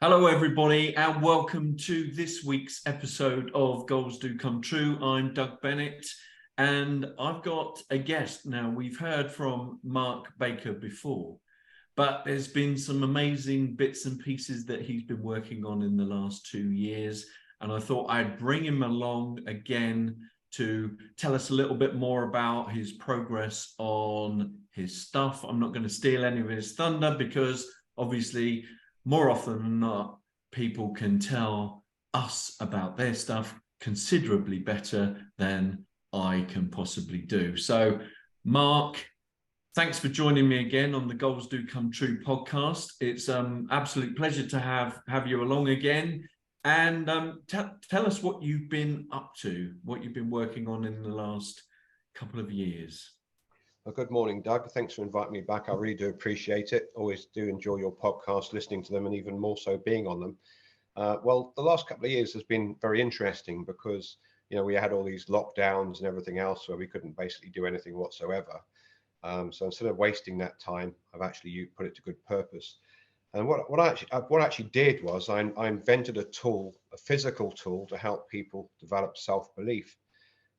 Hello, everybody, and welcome to this week's episode of Goals Do Come True. I'm Doug Bennett, and I've got a guest. Now, we've heard from Mark Baker before, but there's been some amazing bits and pieces that he's been working on in the last 2 years, and I thought I'd bring him along again to tell us a little bit more about his progress on his stuff. I'm not going to steal any of his thunder because obviously, more often than not, people can tell us about their stuff considerably better than I can possibly do. So, Mark, thanks for joining me again on the Goals Do Come True podcast. It's an absolute pleasure to have you along again. And tell us what you've been up to, what you've been working on in the last couple of years. Well, good morning, Doug. Thanks for inviting me back. I really do appreciate it. Always do enjoy your podcast, listening to them, and even more so being on them. Well, the last couple of years has been very interesting because, we had all these lockdowns and everything else where we couldn't basically do anything whatsoever. So instead of wasting that time, I've actually put it to good purpose. And what I actually did was I invented a tool, a physical tool, to help people develop self-belief.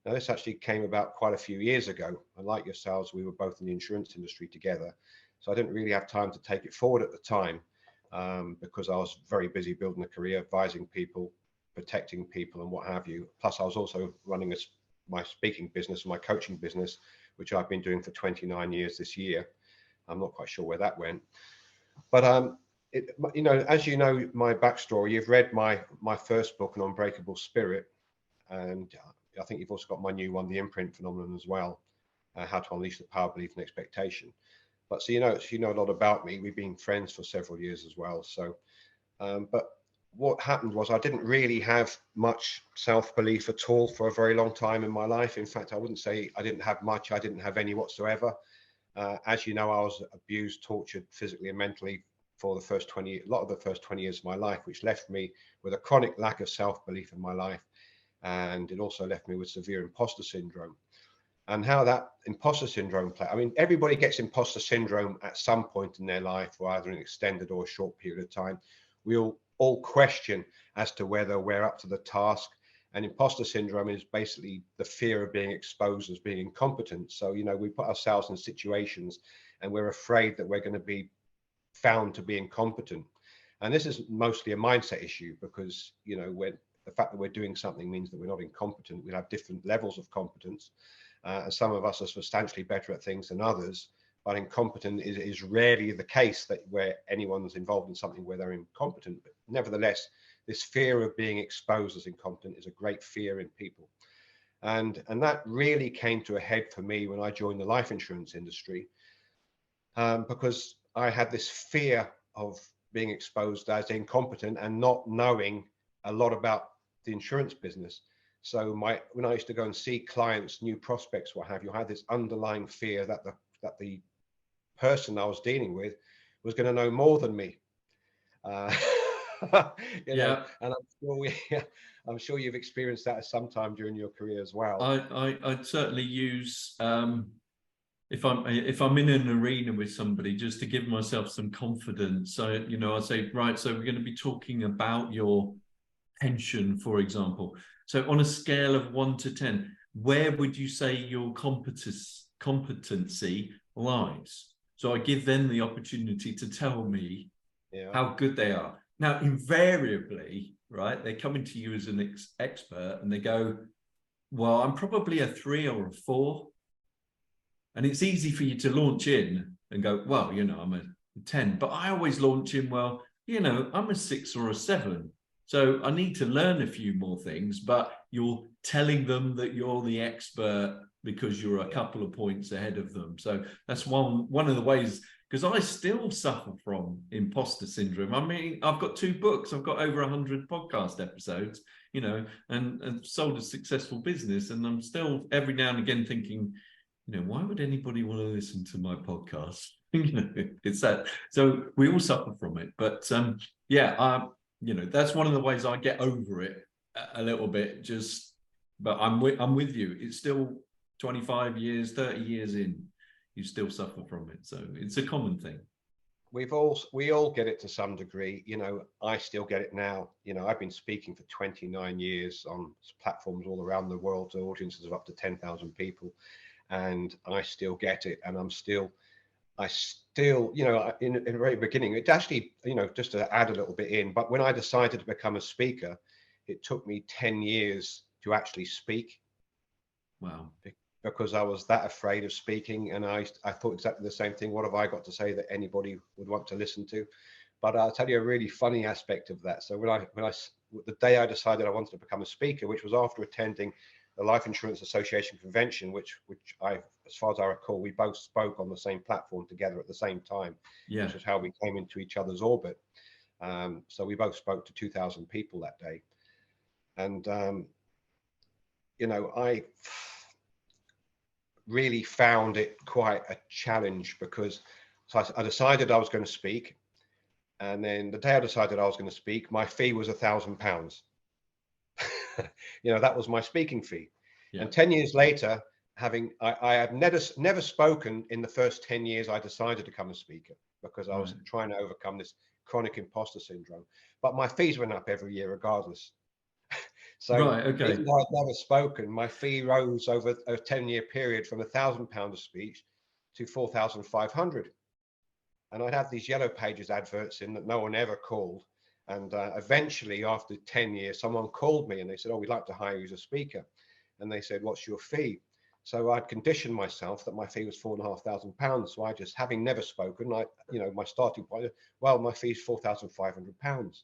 Now, this actually came about quite a few years ago. And like yourselves, we were both in the insurance industry together. So I didn't really have time to take it forward at the time because I was very busy building a career, advising people, protecting people and what have you. Plus, I was also running my speaking business, my coaching business, which I've been doing for 29 years this year. I'm not quite sure where that went. But, as you know, my backstory, you've read my first book, An Unbreakable Spirit. And I think you've also got my new one, The Imprint Phenomenon, as well, How to Unleash the Power, Belief and Expectation. But so you know a lot about me. We've been friends for several years as well. So, but what happened was I didn't really have much self-belief at all for a very long time in my life. In fact, I wouldn't say I didn't have much. I didn't have any whatsoever. As you know, I was abused, tortured physically and mentally for a lot of the first 20 years of my life, which left me with a chronic lack of self-belief in my life. And it also left me with severe imposter syndrome. And how that imposter syndrome everybody gets imposter syndrome at some point in their life, or either an extended or a short period of time. We all question as to whether we're up to the task. And imposter syndrome is basically the fear of being exposed as being incompetent. So, we put ourselves in situations and we're afraid that we're going to be found to be incompetent. And this is mostly a mindset issue because, the fact that we're doing something means that we're not incompetent. We have different levels of competence. And some of us are substantially better at things than others. But incompetent is rarely the case that where anyone's involved in something where they're incompetent. But nevertheless, this fear of being exposed as incompetent is a great fear in people. And that really came to a head for me when I joined the life insurance industry, because I had this fear of being exposed as incompetent and not knowing a lot about the insurance business. So when I used to go and see clients, new prospects, what have you, I had this underlying fear that the person I was dealing with was going to know more than me. Yeah. And I'm sure you've experienced that at some time during your career as well. I'd certainly use if I'm in an arena with somebody, just to give myself some confidence. So I say, right, so we're going to be talking about your pension, for example. So on a scale of 1 to 10, where would you say your competency lies? So I give them the opportunity to tell me how good they are. Now, invariably, right, they're coming to you as an expert and they go, well, I'm probably a 3 or a 4. And it's easy for you to launch in and go, well, I'm a 10. But I always launch in, well, I'm a 6 or a 7. So I need to learn a few more things, but you're telling them that you're the expert because you're a couple of points ahead of them. So that's one of the ways, because I still suffer from imposter syndrome. I've got 2 books, I've got over 100 podcast episodes, and sold a successful business. And I'm still every now and again thinking, why would anybody want to listen to my podcast? It's that. So we all suffer from it. But that's one of the ways I get over it a little bit. But I'm with you. It's still 25 years, 30 years in, you still suffer from it. So it's a common thing. we all get it to some degree. You know, I still get it now. You know, I've been speaking for 29 years on platforms all around the world to audiences of up to 10,000 people, and I still get it. And I still, you know, in the very beginning, it actually, you know, just to add a little bit in, but when I decided to become a speaker, it took me 10 years to actually speak. Wow. Because I was that afraid of speaking, and I thought exactly the same thing. What have I got to say that anybody would want to listen to? But I'll tell you a really funny aspect of that. So the day I decided I wanted to become a speaker, which was after attending the Life Insurance Association convention, which as far as I recall, we both spoke on the same platform together at the same time, Yeah. which is how we came into each other's orbit. So we both spoke to 2,000 people that day, and you know, I really found it quite a challenge because I decided I was going to speak, and then the day I decided I was going to speak, my fee was £1,000. You know, that was my speaking fee. Yeah. And 10 years later, I had never spoken in the first 10 years I decided to become a speaker, because I was trying to overcome this chronic imposter syndrome. But my fees went up every year regardless. So okay. even though I'd never spoken, my fee rose over a 10-year period from £1,000 a speech to 4,500. And I'd have these Yellow Pages adverts in that no one ever called. And eventually, after 10 years, someone called me and they said, "Oh, we'd like to hire you as a speaker." And they said, "What's your fee?" So I'd conditioned myself that my fee was £4,500. So I just, having never spoken, my starting point, well, my fee is £4,500.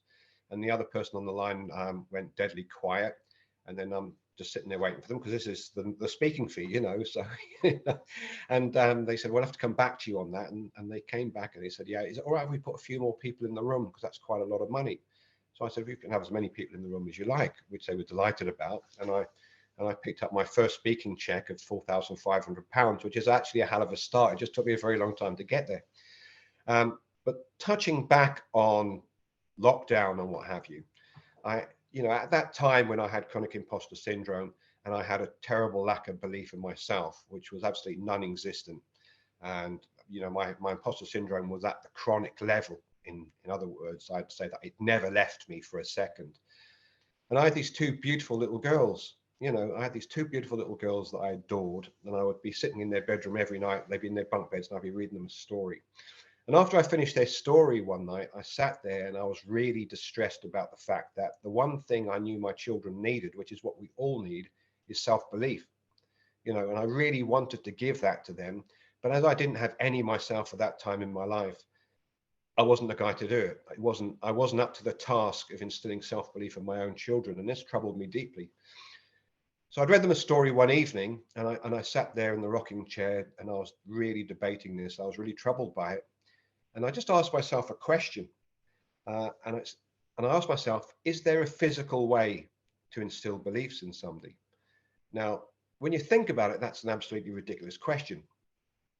And the other person on the line went deadly quiet, and then I'm just sitting there waiting for them, because this is the speaking fee, you know. So and they said, "We'll have to come back to you on that." And they came back and they said, "Yeah, is it all right if we put a few more people in the room, because that's quite a lot of money?" So I said, "If you can have as many people in the room as you like," which they were delighted about. And I picked up my first speaking check of £4,500, which is actually a hell of a start. It just took me a very long time to get there. But touching back on lockdown and what have you, you know, at that time when I had chronic imposter syndrome and I had a terrible lack of belief in myself, which was absolutely non-existent, and you know, my imposter syndrome was at the chronic level. In other words, I'd say that it never left me for a second. And I had these two beautiful little girls. You know, I had these two beautiful little girls that I adored, and I would be sitting in their bedroom every night. They'd be in their bunk beds, and I'd be reading them a story. And after I finished their story one night, I sat there and I was really distressed about the fact that the one thing I knew my children needed, which is what we all need, is self-belief. You know, and I really wanted to give that to them. But as I didn't have any myself at that time in my life, I wasn't the guy to do it. I wasn't up to the task of instilling self-belief in my own children, and this troubled me deeply. So I'd read them a story one evening, and I sat there in the rocking chair, and I was really debating this. I was really troubled by it. And I just asked myself a question, and I asked myself, is there a physical way to instill beliefs in somebody? Now, when you think about it, that's an absolutely ridiculous question,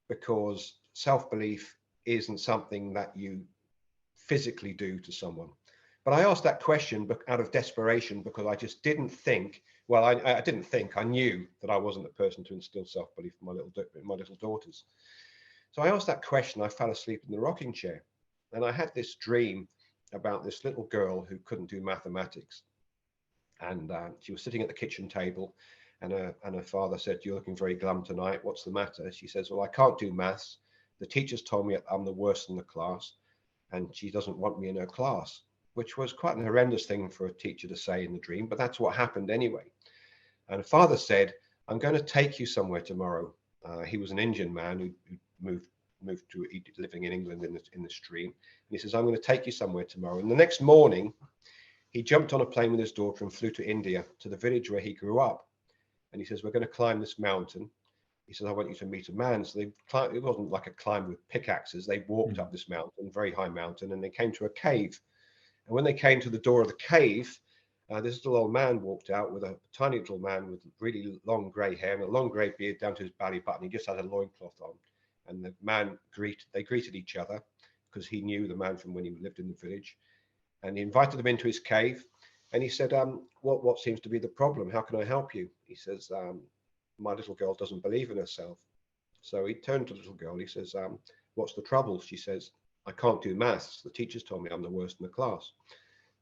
because self-belief isn't something that you physically do to someone. But I asked that question out of desperation, because I just didn't think, well, I didn't think, I knew that I wasn't the person to instill self-belief in my little daughters. So I asked that question, I fell asleep in the rocking chair, and I had this dream about this little girl who couldn't do mathematics. And she was sitting at the kitchen table, and her father said, "You're looking very glum tonight. What's the matter?" She says, "Well, I can't do maths. The teacher's told me I'm the worst in the class, and she doesn't want me in her class," which was quite an horrendous thing for a teacher to say in the dream, but that's what happened anyway. And her father said, "I'm going to take you somewhere tomorrow." He was an Indian man who moved to living in England in this dream. And he says, "I'm going to take you somewhere tomorrow." And the next morning, he jumped on a plane with his daughter and flew to India, to the village where he grew up. And he says, "We're going to climb this mountain." He says, "I want you to meet a man." So they climbed. It wasn't like a climb with pickaxes. They walked up this mountain, very high mountain, and they came to a cave. And when they came to the door of the cave, this little old man walked out, with a tiny little man with really long grey hair and a long grey beard down to his belly button. He just had a loincloth on. And the man they greeted each other, because he knew the man from when he lived in the village. And he invited them into his cave. And he said, what seems to be the problem? How can I help you?" He says, "My little girl doesn't believe in herself." So he turned to the little girl. He says, "What's the trouble?" She says, I can't do maths. The teachers told me I'm the worst in the class.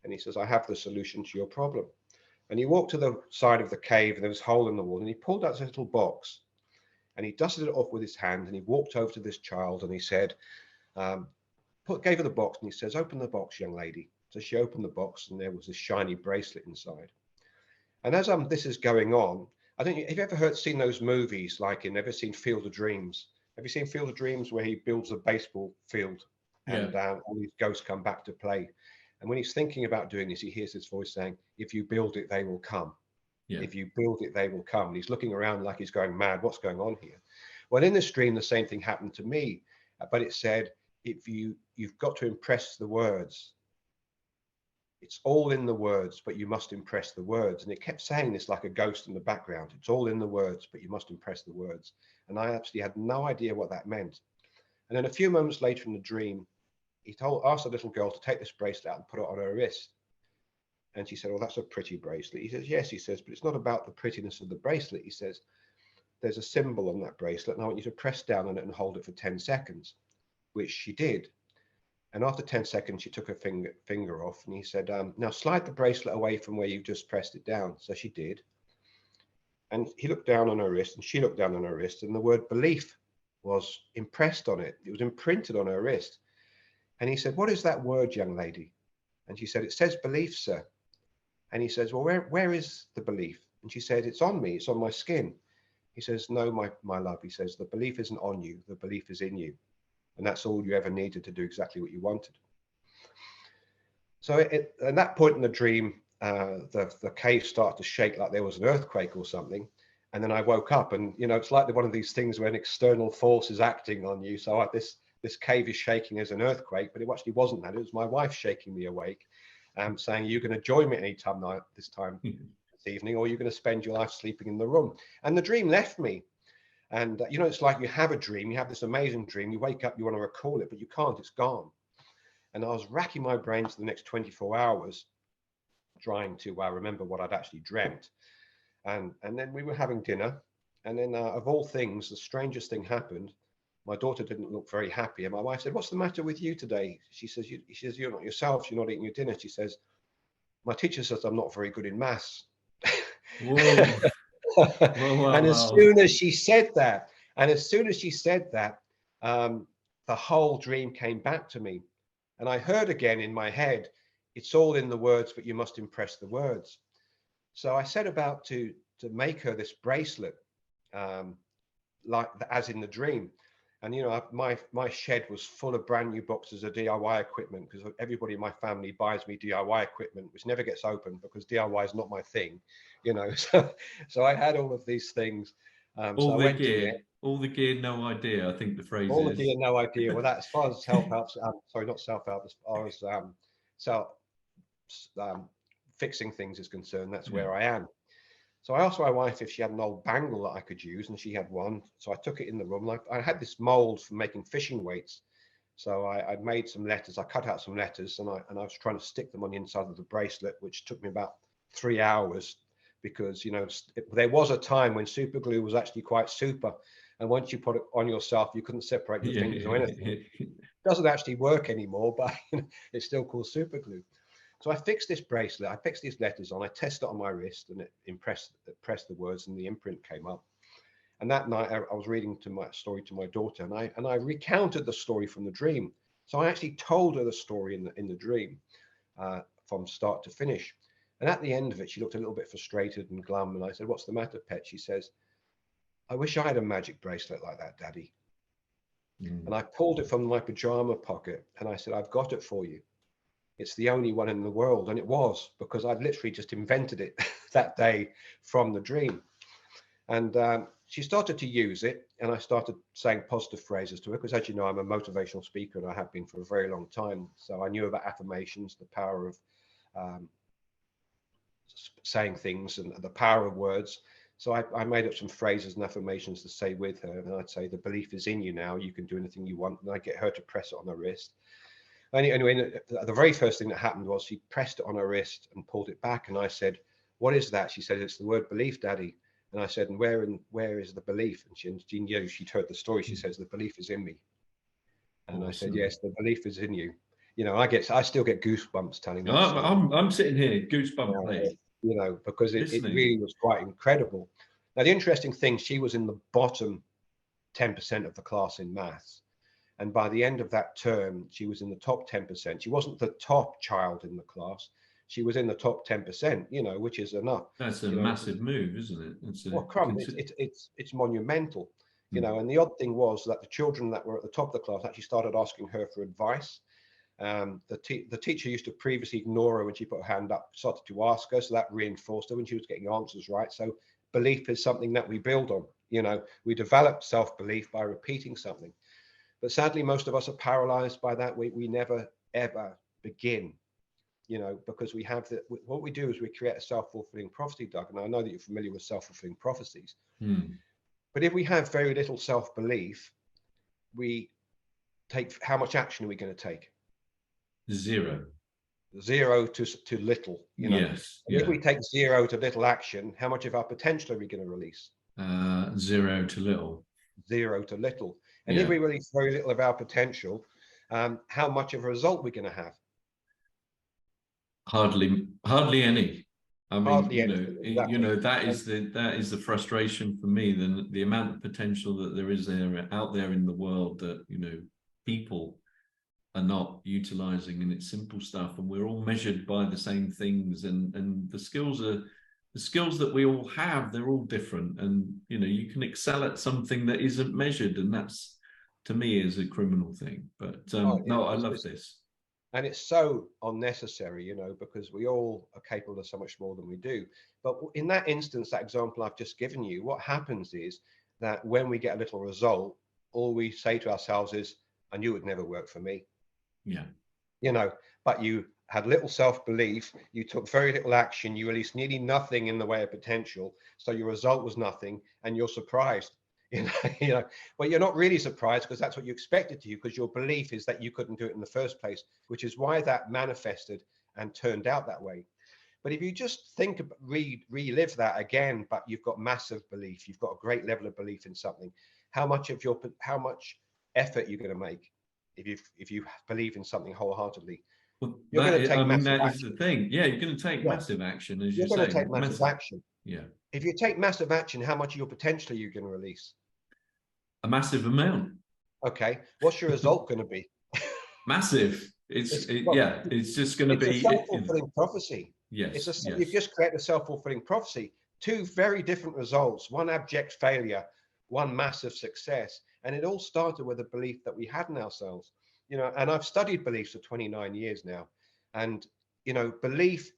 And he says, I have the solution to your problem. And he walked to the side of the cave, and there was a hole in the wall, and he pulled out this little box, and he dusted it off with his hand, and he walked over to this child, and he said, gave her the box, and he says, open the box, young lady. So she opened the box, and there was this shiny bracelet inside. And as this is going on, I don't know, have you ever seen those movies, ever seen Field of Dreams? Have you seen Field of Dreams, where he builds a baseball field and all these ghosts come back to play? And when he's thinking about doing this, he hears this voice saying, if you build it, they will come. Yeah. If you build it, they will come. And he's looking around like he's going mad. What's going on here? Well, in this dream, the same thing happened to me, but it said, you've got to impress the words. It's all in the words, but you must impress the words. And it kept saying this like a ghost in the background. It's all in the words, but you must impress the words. And I actually had no idea what that meant. And then a few moments later in the dream, he asked the little girl to take this bracelet out and put it on her wrist. And she said, oh, that's a pretty bracelet. He says, yes, he says, but it's not about the prettiness of the bracelet. He says, there's a symbol on that bracelet, and I want you to press down on it and hold it for 10 seconds, which she did. And after 10 seconds, she took her finger off, and he said, now slide the bracelet away from where you've just pressed it down. So she did. And he looked down on her wrist, and she looked down on her wrist, and the word belief was impressed on it. It was imprinted on her wrist. And he said, what is that word, young lady? And she said, it says belief, sir. And he says, well, where is the belief? And she said, it's on me. It's on my skin. He says, no, my love. He says, the belief isn't on you. The belief is in you. And that's all you ever needed to do exactly what you wanted. So at that point in the dream, the cave started to shake like there was an earthquake or something. And then I woke up, and, it's like one of these things where an external force is acting on you. So this cave is shaking as an earthquake, but it actually wasn't that. It was my wife shaking me awake, saying, you're going to join me anytime this evening, or you're going to spend your life sleeping in the room. And the dream left me. And, it's like you have a dream, you have this amazing dream, you wake up, you want to recall it, but you can't, it's gone. And I was racking my brains for the next 24 hours, trying to remember what I'd actually dreamt. And then we were having dinner. And then of all things, the strangest thing happened. My daughter didn't look very happy. And my wife said, what's the matter with you today? She says, you're not yourself. You're not eating your dinner. She says, my teacher says I'm not very good in maths. Whoa. And as soon as she said that, the whole dream came back to me. And I heard again in my head, it's all in the words, but you must impress the words. So I set about to make her this bracelet, as in the dream. And, my shed was full of brand new boxes of DIY equipment, because everybody in my family buys me DIY equipment, which never gets opened because DIY is not my thing, So I had all of these things. All the gear, no idea, I think the phrase all is. the gear, no idea. Well, that's as far as self-help, not self-help, as far as fixing things is concerned, that's where I am. So I asked my wife if she had an old bangle that I could use, and she had one. So I took it in the room. I had this mold for making fishing weights. So I made some letters. I cut out some letters, and I was trying to stick them on the inside of the bracelet, which took me about 3 hours, because, there was a time when super glue was actually quite super. And once you put it on yourself, you couldn't separate your fingers or anything. It doesn't actually work anymore, but it's still called super glue. So I fixed this bracelet, I fixed these letters on, I tested it on my wrist, and it pressed the words, and the imprint came up. And that night I was reading my story to my daughter, and I recounted the story from the dream. So I actually told her the story in the dream from start to finish. And at the end of it, she looked a little bit frustrated and glum. And I said, what's the matter, pet? She says, I wish I had a magic bracelet like that, Daddy. And I pulled it from my pajama pocket, and I said, I've got it for you. It's the only one in the world. And it was, because I'd literally just invented it that day from the dream. And she started to use it, and I started saying positive phrases to her, because, as you know, I'm a motivational speaker, and I have been for a very long time. So I knew about affirmations, the power of saying things, and the power of words. So I made up some phrases and affirmations to say with her, and I'd say, the belief is in you now, you can do anything you want. And I'd get her to press it on her wrist. Anyway, the very first thing that happened was she pressed it on her wrist and pulled it back. And I said, what is that? She said, it's the word belief, Daddy. And I said, and where is the belief? And she'd heard the story. She says, the belief is in me. And I said, Awesome. yes, the belief is in you. You know, I still get goosebumps telling that story. I'm sitting here, goosebump, You know, because it listening. really was quite incredible. Now, the interesting thing, she was in the bottom 10% of the class in maths. And by the end of that term, she was in the top 10%. She wasn't the top child in the class. She was in the top 10%, you know, which is enough. That's a You know, massive move, isn't it? well, crumbs, it's monumental. You know, and the odd thing was that the children that were at the top of the class actually started asking her for advice. The teacher used to previously ignore her when she put her hand up, started to ask her, so that reinforced her when she was getting answers right. So belief is something that we build on. You know, we develop self-belief by repeating something. But sadly, most of us are paralyzed by that. We never, ever begin, you know, because we have what we do is we create a self-fulfilling prophecy, Doug. And I know that you're familiar with self-fulfilling prophecies. But if we have very little self-belief, we take, how much action are we going to take? Zero. Zero to little, you know. Yes. And if we take zero to little action, how much of our potential are we going to release? Zero to little. Zero to little. And if we release very little of our potential, how much of a result are we going to have? Hardly any. I mean, Hardly you know, anything, exactly. you know, that is the frustration for me. The amount of potential that there is out there in the world that, you know, people are not utilizing, and it's simple stuff, and we're all measured by the same things, and the skills that we all have, they're all different, and you know, you can excel at something that isn't measured, and that's, to me, is a criminal thing. But no, I love this. And it's so unnecessary, you know, because we all are capable of so much more than we do. But in that instance, that example I've just given you, what happens is that when we get a little result, all we say to ourselves is, I knew it would never work for me. Yeah. You know, but you had little self-belief, you took very little action, you released nearly nothing in the way of potential, so your result was nothing, and you're surprised. You know, well, you're not really surprised because that's what you expected to you, because your belief is that you couldn't do it in the first place, which is why that manifested and turned out that way. But if you just think, relive that again, but you've got massive belief, you've got a great level of belief in something, how much effort you're going to make if you believe in something wholeheartedly. Well, You're going to take that action. is the thing. Yeah, you're going to take massive action, as you say. You're going to take massive action. Yeah. If you take massive action, how much of your potential are you going to release? A massive amount. Okay. What's your result going to be? Massive. It's just going to be a self-fulfilling prophecy. Yes. You've just created a self-fulfilling prophecy. Two very different results, one abject failure, one massive success. And it all started with a belief that we had in ourselves. You know, and I've studied beliefs for 29 years now. And, you know, belief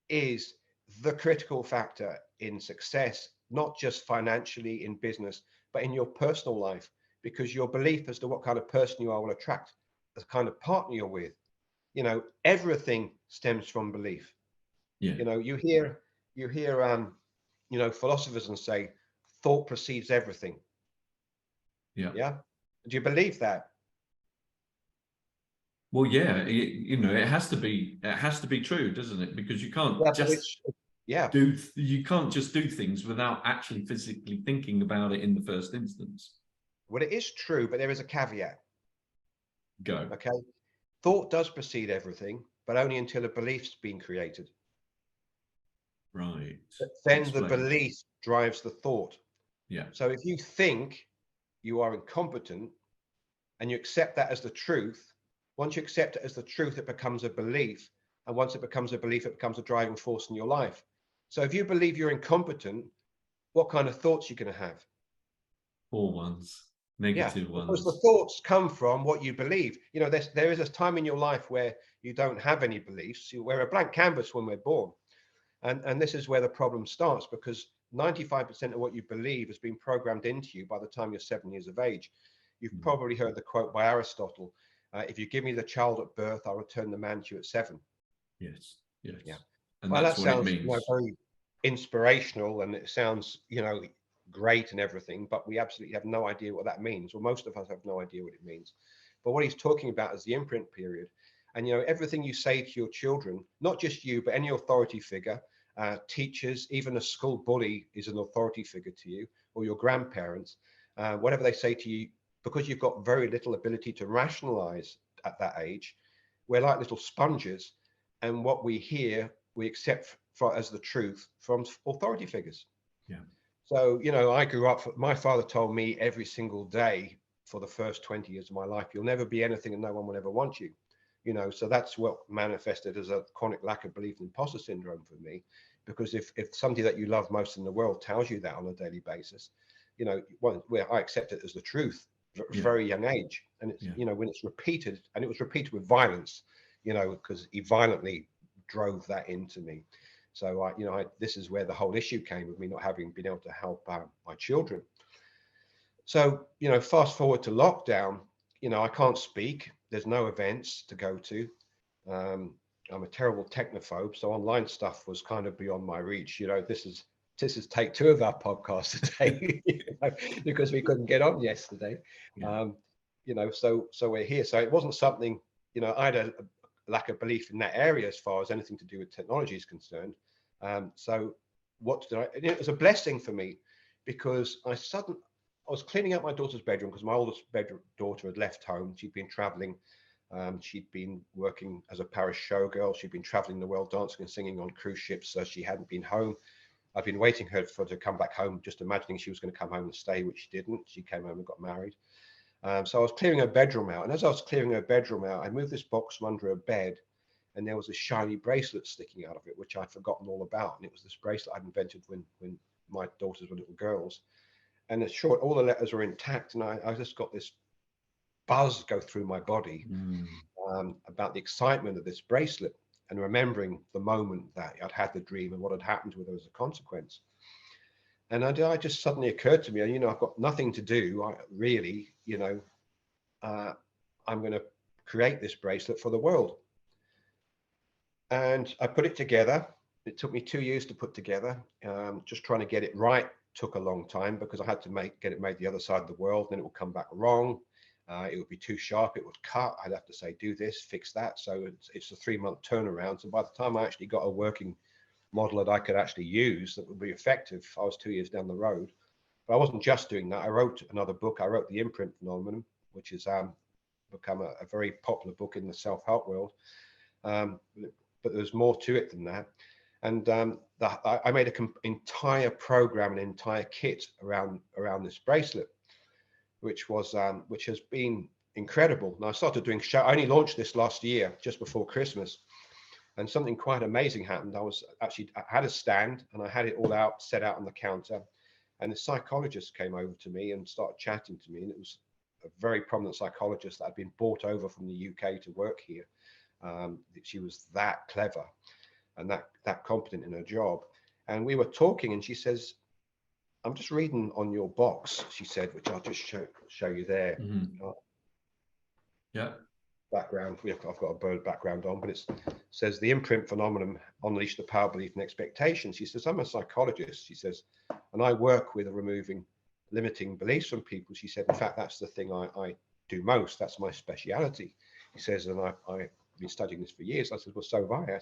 is the critical factor in success, not just financially in business, but in your personal life, because your belief as to what kind of person you are will attract the kind of partner you're with. You know, everything stems from belief. Yeah. You know, you hear you know, philosophers and say thought precedes everything. Yeah. Do you believe that? Well, yeah, you know, it has to be true, doesn't it? Because you can't you can't just do things without actually physically thinking about it in the first instance. Well, it is true, but there is a caveat. Go. Okay. Thought does precede everything, but only until a belief's been created. Right. Then the belief drives the thought. Yeah. So if you think you are incompetent and you accept that as the truth, once you accept it as the truth, it becomes a belief. And once it becomes a belief, it becomes a driving force in your life. So if you believe you're incompetent, what kind of thoughts are you going to have? Poor ones, negative ones. Because the thoughts come from what you believe. You know, there is a time in your life where you don't have any beliefs. We're a blank canvas when we're born. And this is where the problem starts, because 95% of what you believe has been programmed into you by the time you're 7 years of age. You've probably heard the quote by Aristotle, if you give me the child at birth, I'll return the man to you at 7. Yes. Yeah. And well, that sounds, you know, very inspirational, and it sounds, you know, great and everything, but we absolutely have no idea what that means. Well, most of us have no idea what it means. But what he's talking about is the imprint period. And, you know, everything you say to your children, not just you, but any authority figure, teachers, even a school bully is an authority figure to you, or your grandparents, whatever they say to you, because you've got very little ability to rationalize at that age, we're like little sponges, and what we hear, we accept as the truth from authority figures. Yeah. So, you know, I grew up, my father told me every single day for the first 20 years of my life, you'll never be anything and no one will ever want you. You know, so that's what manifested as a chronic lack of belief in imposter syndrome for me. Because if somebody that you love most in the world tells you that on a daily basis, you know, well, I accept it as the truth at a very young age. And it's, you know, when it's repeated, and it was repeated with violence, you know, because he violently drove that into me. So, you know, this is where the whole issue came with me not having been able to help my children. So, you know, fast forward to lockdown, you know, I can't speak. There's no events to go to. I'm a terrible technophobe, so online stuff was kind of beyond my reach. You know, this is take 2 of our podcasts today, you know, because we couldn't get on yesterday. You know, so we're here. So it wasn't something, you know, I had a lack of belief in that area as far as anything to do with technology is concerned. So what did it was a blessing for me, because I was cleaning out my daughter's bedroom because my oldest daughter had left home. She'd been traveling. She'd been working as a parish showgirl. She'd been traveling the world, dancing and singing on cruise ships. So she hadn't been home. I've been waiting for her to come back home, just imagining she was going to come home and stay, which she didn't. She came home and got married. So I was clearing her bedroom out. And as I was clearing her bedroom out, I moved this box from under her bed, and there was a shiny bracelet sticking out of it, which I'd forgotten all about. And it was this bracelet I'd invented when my daughters were little girls. And it's short, all the letters were intact. And I just got this buzz go through my body about the excitement of this bracelet, and remembering the moment that I'd had the dream and what had happened with her as a consequence. And I just suddenly occurred to me, you know, I've got nothing to do, really, you know, I'm going to create this bracelet for the world. And I put it together. It took me 2 years to put together. Just trying to get it right took a long time, because I had to get it made the other side of the world, then it would come back wrong. It would be too sharp, it would cut. I'd have to say, do this, fix that. So it's a 3-month turnaround. So by the time I actually got a working model that I could actually use that would be effective, I was 2 years down the road. But I wasn't just doing that. I wrote another book. I wrote the Imprint Phenomenon, which has become a very popular book in the self-help world. But there's more to it than that. And I made an entire program, an entire kit around this bracelet, which has been incredible. And I started doing I only launched this last year, just before Christmas, and something quite amazing happened. I had a stand, and I had it all set out on the counter, and the psychologist came over to me and started chatting to me, and it was a very prominent psychologist that had been brought over from the UK to work here. She was that clever and that competent in her job. And we were talking, and she says, I'm just reading on your box, she said, which I'll just show you there. Background. I've got a bird background on, but it says the Imprint Phenomenon, unleash the power, belief, and expectation. She says, I'm a psychologist, she says, and I work with removing limiting beliefs from people. She said, in fact, that's the thing I do most. That's my speciality. She says, and I've been studying this for years. I said, well, so have I.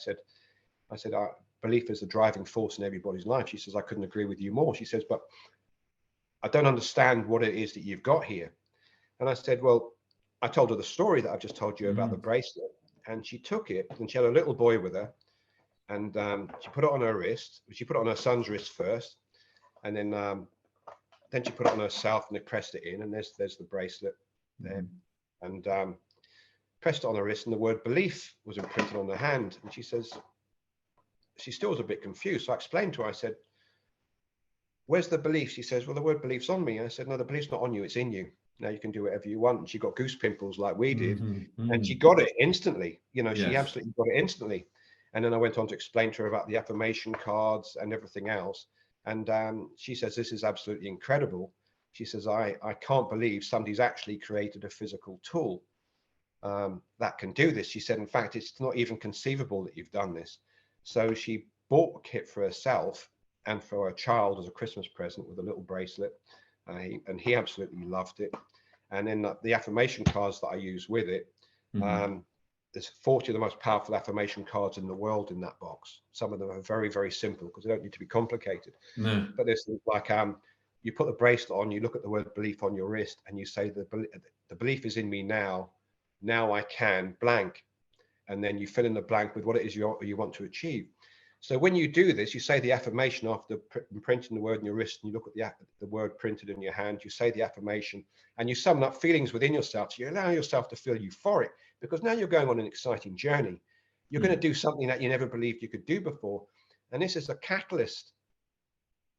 I said, belief is the driving force in everybody's life. She says, I couldn't agree with you more. She says, but I don't understand what it is that you've got here. And I said, well, I told her the story that I've just told you about the bracelet, and she took it, and she had a little boy with her, and she put it on her wrist. She put it on her son's wrist first, and then she put it on herself, and they pressed it in, and there's the bracelet there, and pressed it on her wrist, and the word belief was imprinted on her hand. And she says, she still was a bit confused. So I explained to her, I said, where's the belief? She says, well, the word belief's on me. I said, no, the belief's not on you, it's in you. Now you can do whatever you want. And she got goose pimples like we did, and she got it instantly. You know, she absolutely got it instantly. And then I went on to explain to her about the affirmation cards and everything else. And she says, this is absolutely incredible. She says, I can't believe somebody's actually created a physical tool that can do this. She said, in fact, it's not even conceivable that you've done this. So she bought a kit for herself and for her child as a Christmas present with a little bracelet. And he absolutely loved it. And then the affirmation cards that I use with it, there's 40 of the most powerful affirmation cards in the world in that box. Some of them are very, very simple because they don't need to be complicated. But there's things like you put the bracelet on, you look at the word belief on your wrist, and you say the belief is in me now. Now I can blank, and then you fill in the blank with what it is you want to achieve. So when you do this, you say the affirmation after imprinting the word in your wrist, and you look at the word printed in your hand. You say the affirmation, and you summon up feelings within yourself. So you allow yourself to feel euphoric, because now you're going on an exciting journey. You're going to do something that you never believed you could do before, and this is a catalyst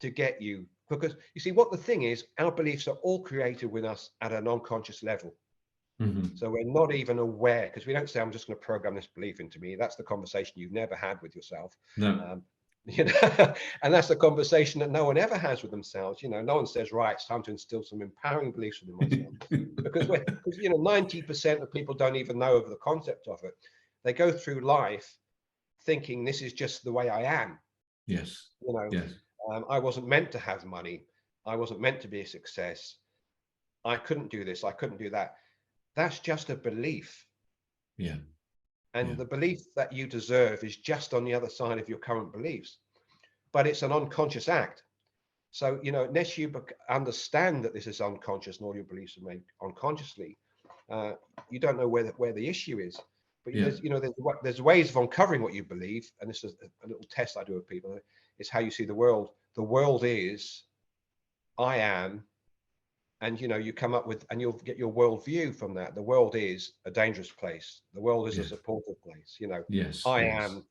to get you. Because you see, what the thing is, our beliefs are all created with us at an unconscious level. So we're not even aware, because we don't say, I'm just going to program this belief into me. That's the conversation you've never had with yourself. No. You know, and that's the conversation that no one ever has with themselves. You know, no one says, right, it's time to instill some empowering beliefs within myself. because 90% of people don't even know of the concept of it. They go through life thinking this is just the way I am. Yes. You know, yes. I wasn't meant to have money. I wasn't meant to be a success. I couldn't do this. I couldn't do that. That's just a belief. Yeah. And the belief that you deserve is just on the other side of your current beliefs. But it's an unconscious act. So, you know, unless you understand that this is unconscious and all your beliefs are made unconsciously, you don't know where the issue is. But there's ways of uncovering what you believe. And this is a little test I do with people. It's how you see the world. The world is, I am. And, you know, you come up with, and you'll get your worldview from that. The world is a dangerous place. The world is a supportive place. You know, I am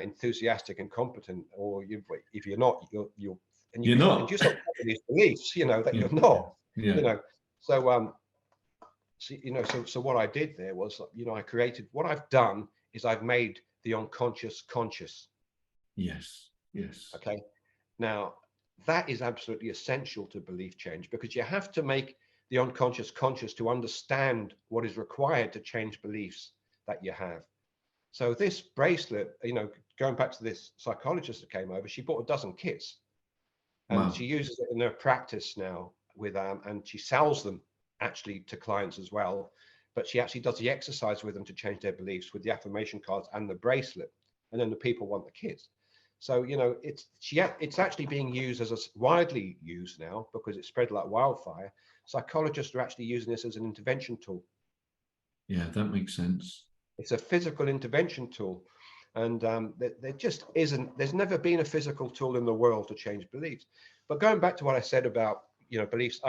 enthusiastic and competent, or if you're not, you're not. just on top of these beliefs, you know, that you're not, you know. So, so what I did there was, you know, what I've done is I've made the unconscious conscious. Yes. Okay. Now, that is absolutely essential to belief change, because you have to make the unconscious conscious to understand what is required to change beliefs that you have. So this bracelet, you know, going back to this psychologist that came over, she bought a dozen kits, and she uses it in her practice now with and she sells them actually to clients as well. But she actually does the exercise with them to change their beliefs with the affirmation cards and the bracelet, and then the people want the kits. So, you know, it's actually being used widely used now, because it's spread like wildfire. Psychologists are actually using this as an intervention tool. Yeah, that makes sense. It's a physical intervention tool. And there just isn't, there's never been a physical tool in the world to change beliefs. But going back to what I said about, you know, beliefs,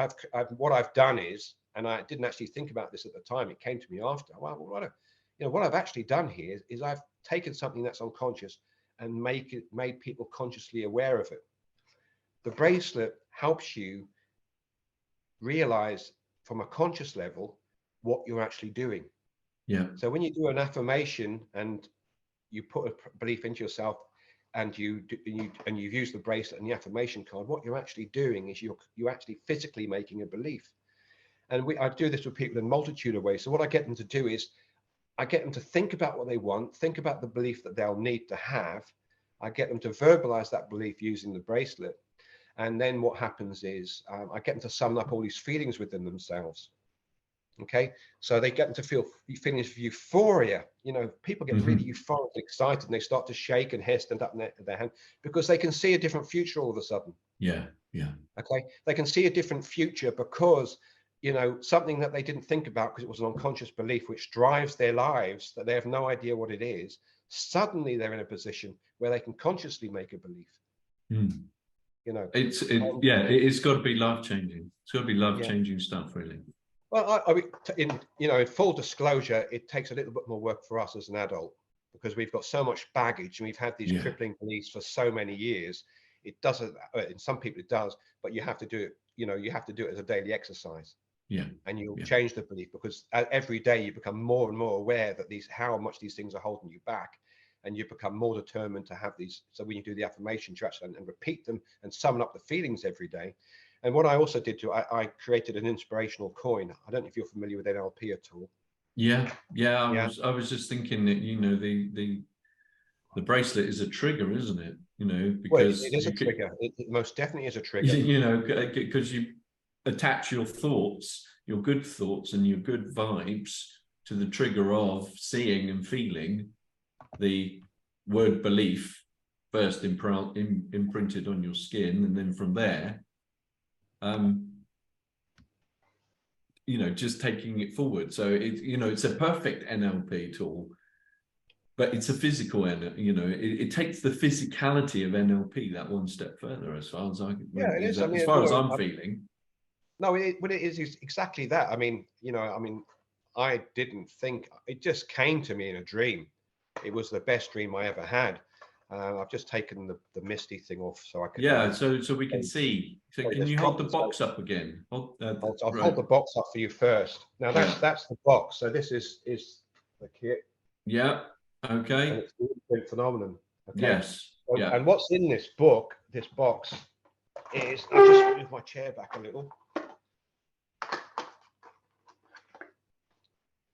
what I've done is, and I didn't actually think about this at the time, it came to me after. Well, what I've actually done here is I've taken something that's unconscious and made people consciously aware of it. The bracelet helps you realize from a conscious level what you're actually doing. Yeah. So when you do an affirmation and you put a belief into yourself, and you've used the bracelet and the affirmation card, what you're actually doing is you're actually physically making a belief. And I do this with people in a multitude of ways. So what I get them to do is I get them to think about what they want, think about the belief that they'll need to have. I get them to verbalize that belief using the bracelet. And then what happens is I get them to sum up all these feelings within themselves. Okay, so they get them to feel feelings of euphoria. You know, people get really euphoric, excited, and they start to shake and hair stand up in their hand, because they can see a different future all of a sudden. Yeah. Okay, they can see a different future because, you know, something that they didn't think about because it was an unconscious belief which drives their lives, that they have no idea what it is. Suddenly they're in a position where they can consciously make a belief. You know, it's got to be life-changing. It's got to be life-changing stuff, really. Well, I mean, in full disclosure, it takes a little bit more work for us as an adult, because we've got so much baggage and we've had these crippling beliefs for so many years. It doesn't, in some people it does, but you have to do it, you know, you have to do it as a daily exercise. Yeah. And you'll change the belief, because every day you become more and more aware that how much these things are holding you back. And you become more determined to have these. So when you do the affirmations, you actually and repeat them and summon up the feelings every day. And what I also did too, I created an inspirational coin. I don't know if you're familiar with NLP at all. I was just thinking that, you know, the bracelet is a trigger, isn't it? You know, because it is a trigger. It most definitely is a trigger. You know, because you attach your thoughts, your good thoughts and your good vibes to the trigger of seeing and feeling the word belief first imprinted on your skin, and then from there just taking it forward. So it's a perfect NLP tool, but it's a physical, it takes the physicality of NLP that one step further, as far as Yeah, it is. I mean, as far as I'm feeling. No, it is exactly that. I mean, I didn't think, it just came to me in a dream. It was the best dream I ever had. I've just taken the misty thing off so I can. Yeah, so we can see. So can you hold the box up again? I'll hold the box up for you first. Now that's the box. So this is the kit. Yeah. Okay. And it's the Imprint Phenomenon. Okay. Yes. Yeah. And what's in this box is, I'll just move my chair back a little.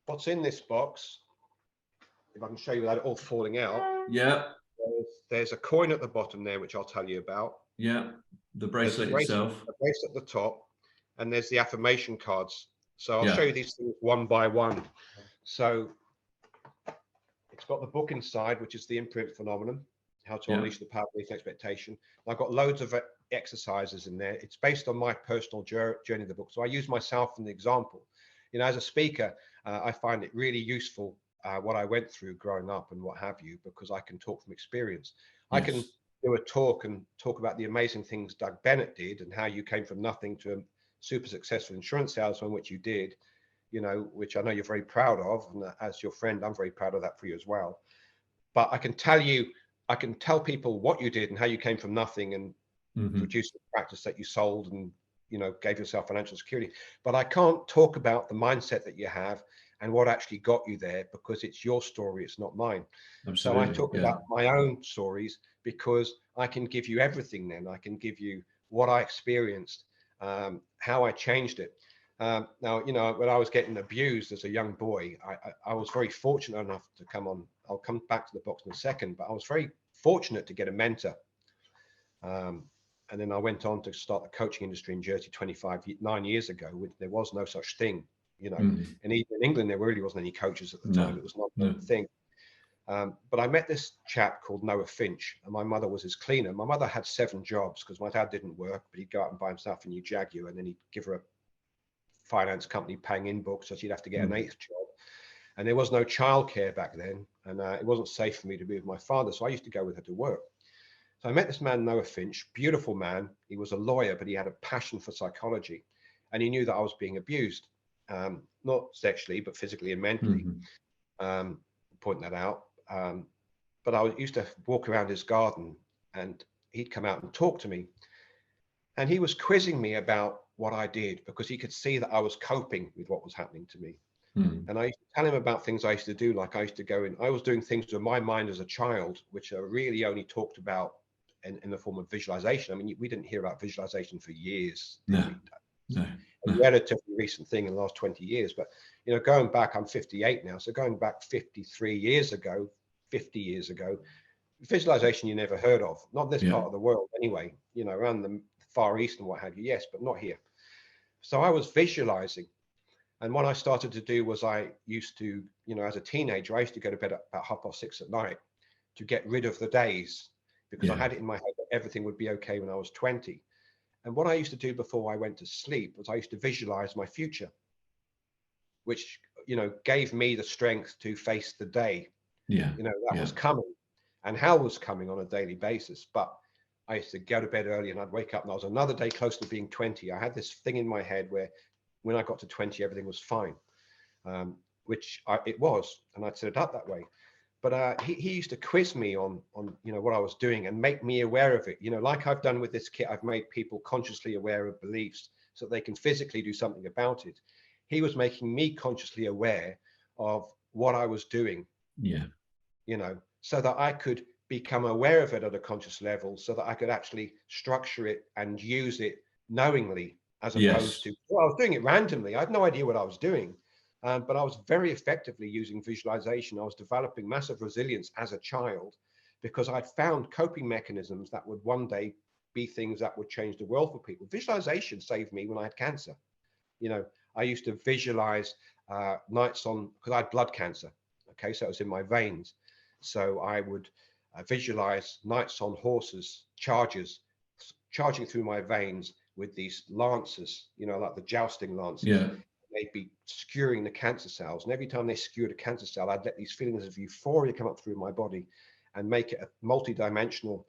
What's in this box, if I can show you without it all falling out. Yeah. There's a coin at the bottom there, which I'll tell you about. Yeah. The bracelet itself. The bracelet at the top, and there's the affirmation cards. So I'll show you these things one by one. So it's got the book inside, which is the Imprint Phenomenon, How to Unleash the Power of Belief and Expectation. I've got loads of exercises in there. It's based on my personal journey of the book. So I use myself as an example. As a speaker, I find it really useful what I went through growing up and what have you, because I can talk from experience. Yes. I can do a talk and talk about the amazing things Doug Bennett did and how you came from nothing to a super successful insurance salesman, which you did, which I know you're very proud of. And as your friend, I'm very proud of that for you as well. But I can tell people what you did and how you came from nothing and produced a practice that you sold and gave yourself financial security. But I can't talk about the mindset that you have and what actually got you there, because it's your story, it's not mine. Absolutely. So I talk about my own stories, because I can give you everything then. I can give you what I experienced, how I changed it. Now, when I was getting abused as a young boy, I was very fortunate enough to come on. I'll come back to the box in a second, but I was very fortunate to get a mentor. And then I went on to start the coaching industry in Jersey 9 years ago. There was no such thing, and even in England, there really wasn't any coaches at the time. It was not a thing. But I met this chap called Noah Finch, and my mother was his cleaner. My mother had 7 jobs because my dad didn't work, but he'd go out and buy himself a new Jaguar, and then he'd give her a finance company paying in books, so she'd have to get an 8th job. And there was no childcare back then, and it wasn't safe for me to be with my father, so I used to go with her to work. So I met this man, Noah Finch, beautiful man. He was a lawyer, but he had a passion for psychology. And he knew that I was being abused, not sexually, but physically and mentally. Point that out. But I used to walk around his garden, and he'd come out and talk to me. And he was quizzing me about what I did, because he could see that I was coping with what was happening to me. And I used to tell him about things I used to do. Like I used to go in, I was doing things with my mind as a child, which are really only talked about in the form of visualization. I mean, we didn't hear about visualization for years. No. A relatively recent thing in the last 20 years. But, going back, I'm 58 now. So going back 53 years ago, 50 years ago, visualization you never heard of. Not this part of the world anyway, around the Far East and what have you. Yes, but not here. So I was visualizing. And what I started to do was I used to, as a teenager, I used to go to bed at about 6:30 at night to get rid of the days, because I had it in my head that everything would be okay when I was 20. And what I used to do before I went to sleep was I used to visualize my future, which, gave me the strength to face the day. That was coming, and hell was coming on a daily basis. But I used to go to bed early and I'd wake up and I was another day close to being 20. I had this thing in my head where when I got to 20, everything was fine, which it was, and I'd set it up that way. But he used to quiz me on what I was doing and make me aware of it. Like I've done with this kit, I've made people consciously aware of beliefs so that they can physically do something about it. He was making me consciously aware of what I was doing. So that I could become aware of it at a conscious level, so that I could actually structure it and use it knowingly, as opposed to, I was doing it randomly. I had no idea what I was doing. But I was very effectively using visualization. I was developing massive resilience as a child, because I'd found coping mechanisms that would one day be things that would change the world for people. Visualization saved me when I had cancer. I used to visualize nights on, because I had blood cancer. Okay, so it was in my veins. So I would visualize nights on horses, charging through my veins, with these lancers, you know, like the jousting lancers. Yeah. They'd be skewering the cancer cells. And every time they skewered a cancer cell, I'd let these feelings of euphoria come up through my body and make it a multi-dimensional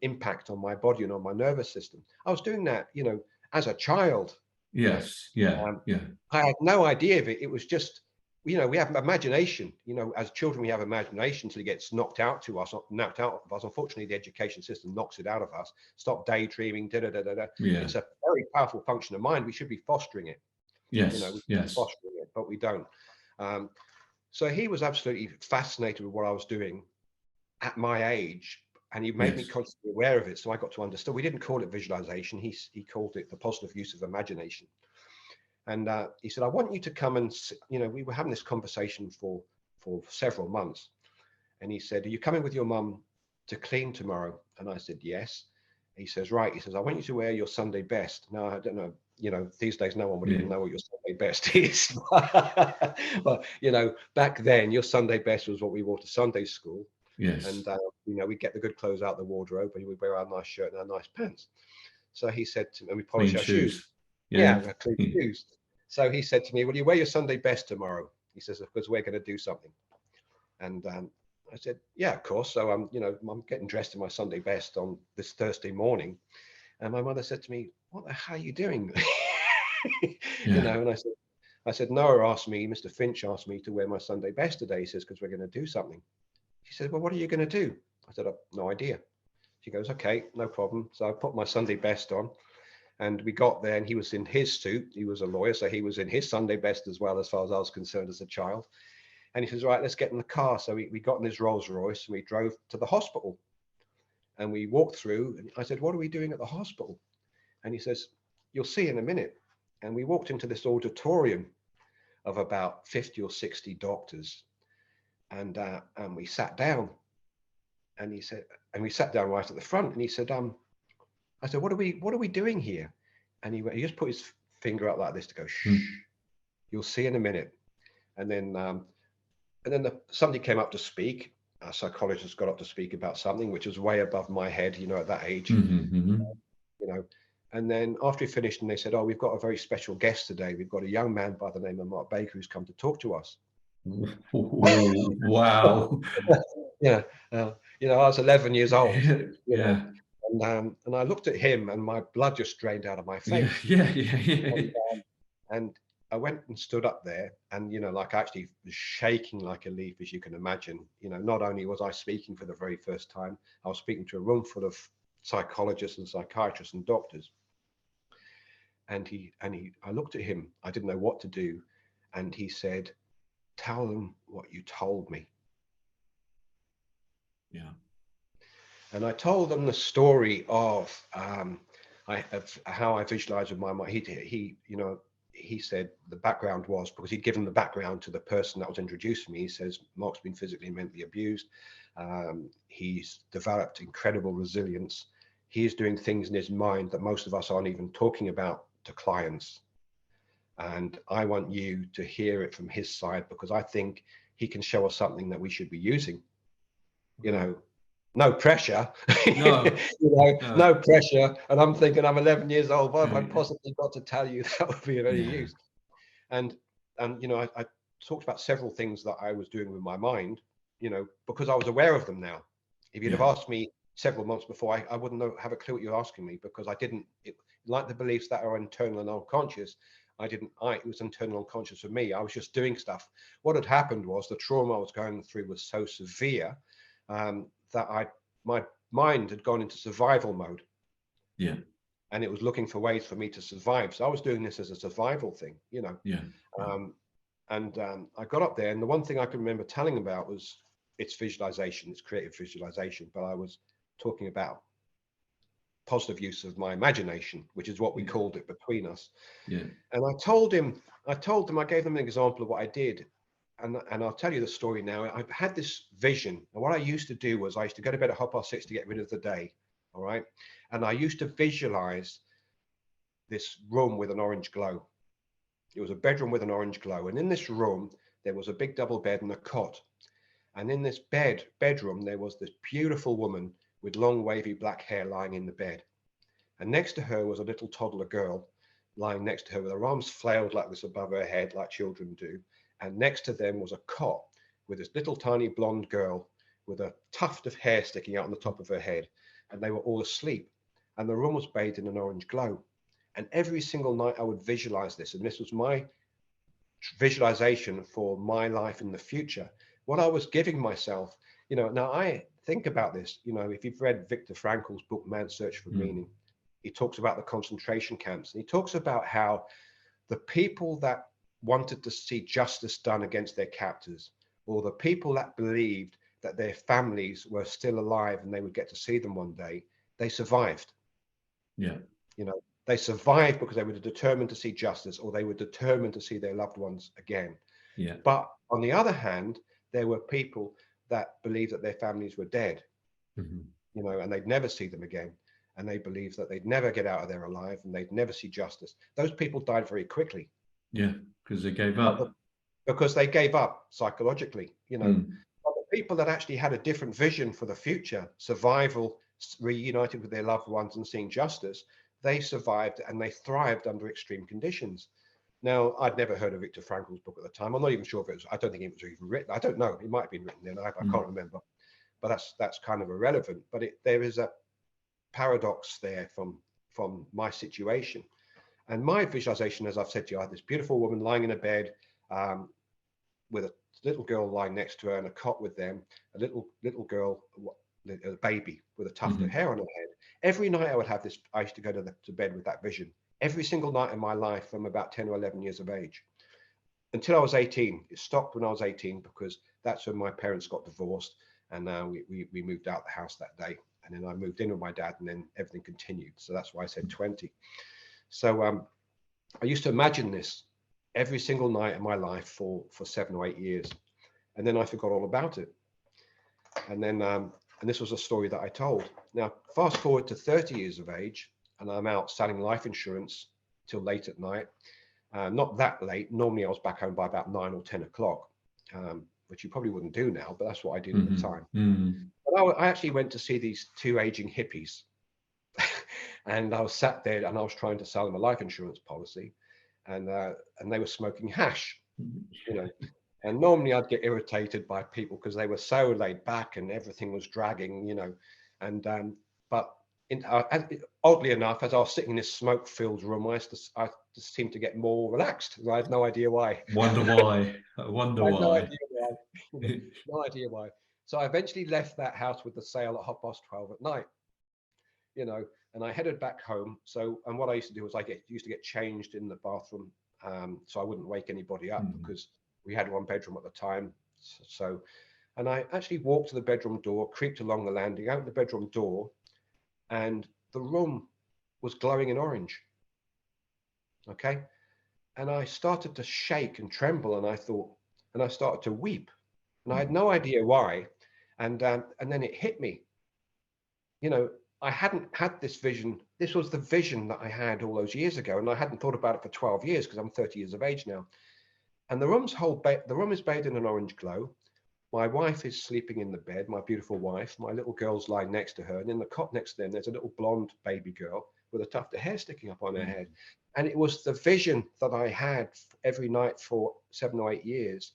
impact on my body and on my nervous system. I was doing that, you know, as a child. Yes. Yeah. Yeah. I had no idea of it. It was just, you know, we have imagination. You know, as children, we have imagination until it gets knocked out of us. Unfortunately, the education system knocks it out of us. Stop daydreaming. Yeah. It's a very powerful function of mind. We should be fostering it. Yes. You know, we should Yes. be fostering it, but we don't. So he was absolutely fascinated with what I was doing at my age, and he made me constantly aware of it. So I got to understand. We didn't call it visualization. He called it the positive use of imagination. And he said, I want you to come and, you know, we were having this conversation for several months. And he said, are you coming with your mum to clean tomorrow? And I said, yes. He says, right. He says, I want you to wear your Sunday best. Now, I don't know, you know, these days, no one would even know what your Sunday best is. But, you know, back then, your Sunday best was what we wore to Sunday school. Yes. And, you know, we'd get the good clothes out of the wardrobe and we'd wear our nice shirt and our nice pants. So he said to me, and we polish our shoes. Yeah, clean shoes. So he said to me, will you wear your Sunday best tomorrow? He says, because we're going to do something. And I said, yeah, of course. So you know, I'm getting dressed in my Sunday best on this Thursday morning. And my mother said to me, what the hell are you doing? You know, and I said, Noah asked me, Mr. Finch asked me to wear my Sunday best today. He says, because we're going to do something. She said, well, what are you going to do? I said, I've no idea. She goes, okay, no problem. So I put my Sunday best on. And we got there and he was in his suit. He was a lawyer, so he was in his Sunday best as well, as far as I was concerned as a child. And he says, right, let's get in the car. So we got in his Rolls Royce and we drove to the hospital. And we walked through and I said, what are we doing at the hospital? And he says, you'll see in a minute. And we walked into this auditorium of about 50 or 60 doctors. And we sat down. And he said, and we sat down right at the front. And he said, I said, what are we doing here? And he just put his finger up like this to go, shh, you'll see in a minute. And then somebody came up to speak. A psychologist got up to speak about something which was way above my head, you know, at that age, you know. And then after he finished, and they said, oh, we've got a very special guest today. We've got a young man by the name of Mark Baker who's come to talk to us. Wow. Yeah. You know, I was 11 years old. Yeah. And I looked at him and my blood just drained out of my face. Yeah. And I went and stood up there and, you know, like I actually was shaking like a leaf, as you can imagine. You know, not only was I speaking for the very first time, I was speaking to a room full of psychologists and psychiatrists and doctors. And I looked at him, I didn't know what to do. And he said, tell them what you told me. Yeah. And I told them the story of how I visualized with my mind. He, you know, he said the background was because he'd given the background to the person that was introducing me. He says, Mark's been physically and mentally abused. He's developed incredible resilience. He is doing things in his mind that most of us aren't even talking about to clients. And I want you to hear it from his side because I think he can show us something that we should be using. You know, no pressure, No. you know, no pressure. And I'm thinking, I'm 11 years old. What have I possibly got to tell you that would be of any use? And you know, I talked about several things that I was doing with my mind, you know, because I was aware of them now. If you'd have asked me several months before, I wouldn't have a clue what you're asking me because I didn't, like the beliefs that are internal and unconscious, it was internal and unconscious for me. I was just doing stuff. What had happened was the trauma I was going through was so severe that my mind had gone into survival mode. Yeah. And it was looking for ways for me to survive. So I was doing this as a survival thing, you know. Yeah. I got up there and the one thing I can remember telling about was it's visualization, it's creative visualization, but I was talking about positive use of my imagination, which is what we called it between us. Yeah. And I told them, I gave them an example of what I did. And I'll tell you the story now. I've had this vision. And what I used to do was I used to go to bed at 6:30 to get rid of the day. All right. And I used to visualize this room with an orange glow. It was a bedroom with an orange glow. And in this room, there was a big double bed and a cot. And in this bedroom, there was this beautiful woman with long wavy black hair lying in the bed. And next to her was a little toddler girl lying next to her with her arms flailed like this above her head, like children do. And next to them was a cot with this little tiny blonde girl with a tuft of hair sticking out on the top of her head. And they were all asleep. And the room was bathed in an orange glow. And every single night I would visualize this. And this was my visualization for my life in the future. What I was giving myself, now I think about this, if you've read Viktor Frankl's book, Man's Search for Meaning, he talks about the concentration camps. And he talks about how the people that wanted to see justice done against their captors, or the people that believed that their families were still alive and they would get to see them one day, they survived. Yeah. They survived because they were determined to see justice, or they were determined to see their loved ones again. Yeah. But on the other hand, there were people that believed that their families were dead, and they'd never see them again. And they believed that they'd never get out of there alive and they'd never see justice. Those people died very quickly. Yeah, because they gave up. Because they gave up psychologically, But the people that actually had a different vision for the future, survival, reunited with their loved ones and seeing justice, they survived and they thrived under extreme conditions. Now, I'd never heard of Viktor Frankl's book at the time. I'm not even sure if it was, I don't think it was even written. I don't know. It might have been written then. I can't remember. But that's kind of irrelevant. But there is a paradox there from my situation. And my visualization, as I've said to you, I had this beautiful woman lying in a bed with a little girl lying next to her in a cot with them, a little girl, a baby with a tuft of hair on her head. Every night I used to go to bed with that vision. Every single night in my life from about 10 or 11 years of age. Until I was 18. It stopped when I was 18 because that's when my parents got divorced and we moved out the house that day. And then I moved in with my dad and then everything continued. So that's why I said 20. So I used to imagine this every single night in my life for 7 or 8 years. And then I forgot all about it. And then, and this was a story that I told. Now, fast forward to 30 years of age, and I'm out selling life insurance till late at night. Not that late. Normally I was back home by about 9 or 10 o'clock, which you probably wouldn't do now, but that's what I did at the time. But I actually went to see these two aging hippies. And I was sat there and I was trying to sell them a life insurance policy, and they were smoking hash, And normally I'd get irritated by people because they were so laid back and everything was dragging, but oddly enough, as I was sitting in this smoke-filled room, I just seemed to get more relaxed. I had no idea why. Wonder why. I wonder why. No idea why. No idea why. So I eventually left that house with the sale at 12:30 at night. And I headed back home. And what I used to do was used to get changed in the bathroom, so I wouldn't wake anybody up because we had one bedroom at the time. And I actually walked to the bedroom door, creeped along the landing, out the bedroom door, and the room was glowing in orange. Okay. And I started to shake and tremble, and I started to weep, and I had no idea why. And then it hit me. I hadn't had this vision. This was the vision that I had all those years ago, and I hadn't thought about it for 12 years because I'm 30 years of age now. And the room is bathed in an orange glow. My wife is sleeping in the bed, my beautiful wife. My little girl's lying next to her, and in the cot next to them, there's a little blonde baby girl with a tuft of hair sticking up on her head. And it was the vision that I had every night for 7 or 8 years.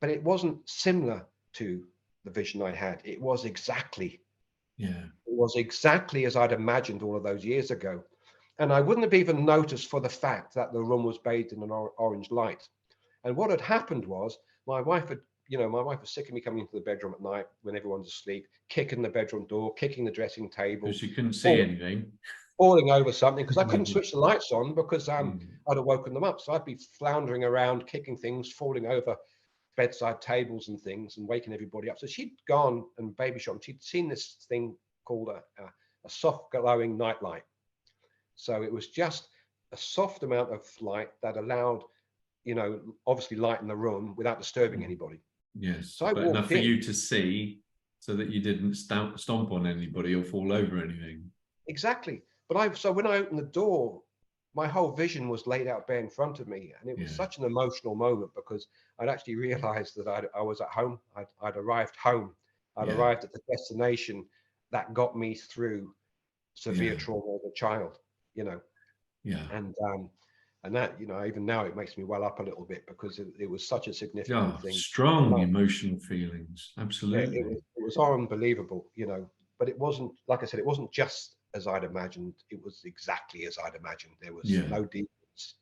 But it wasn't similar to the vision I had. It was exactly as I'd imagined all of those years ago. And I wouldn't have even noticed for the fact that the room was bathed in an orange light. And what had happened was my wife was sick of me coming into the bedroom at night when everyone's asleep, kicking the bedroom door, kicking the dressing table. Because you couldn't see anything. Falling over something because I couldn't switch the lights on because I'd have woken them up. So I'd be floundering around, kicking things, falling over bedside tables and things and waking everybody up. So she'd gone and baby shop. She'd seen this thing called a soft glowing night light. So it was just a soft amount of light that allowed, obviously light in the room without disturbing anybody. Yes, so but enough for you to see so that you didn't stomp on anybody or fall over anything. Exactly. But so when I opened the door, my whole vision was laid out bare in front of me. And it was such an emotional moment because I'd actually realized that I was at home. I'd arrived home. I'd arrived at the destination that got me through severe trauma as a child, you know. Yeah. And that, you know, even now it makes me well up a little bit, because it was such a significant thing. Strong emotional feelings. Absolutely. Yeah, it was unbelievable, you know. But it wasn't, like I said, it wasn't just as I'd imagined. It was exactly as I'd imagined. There was no difference.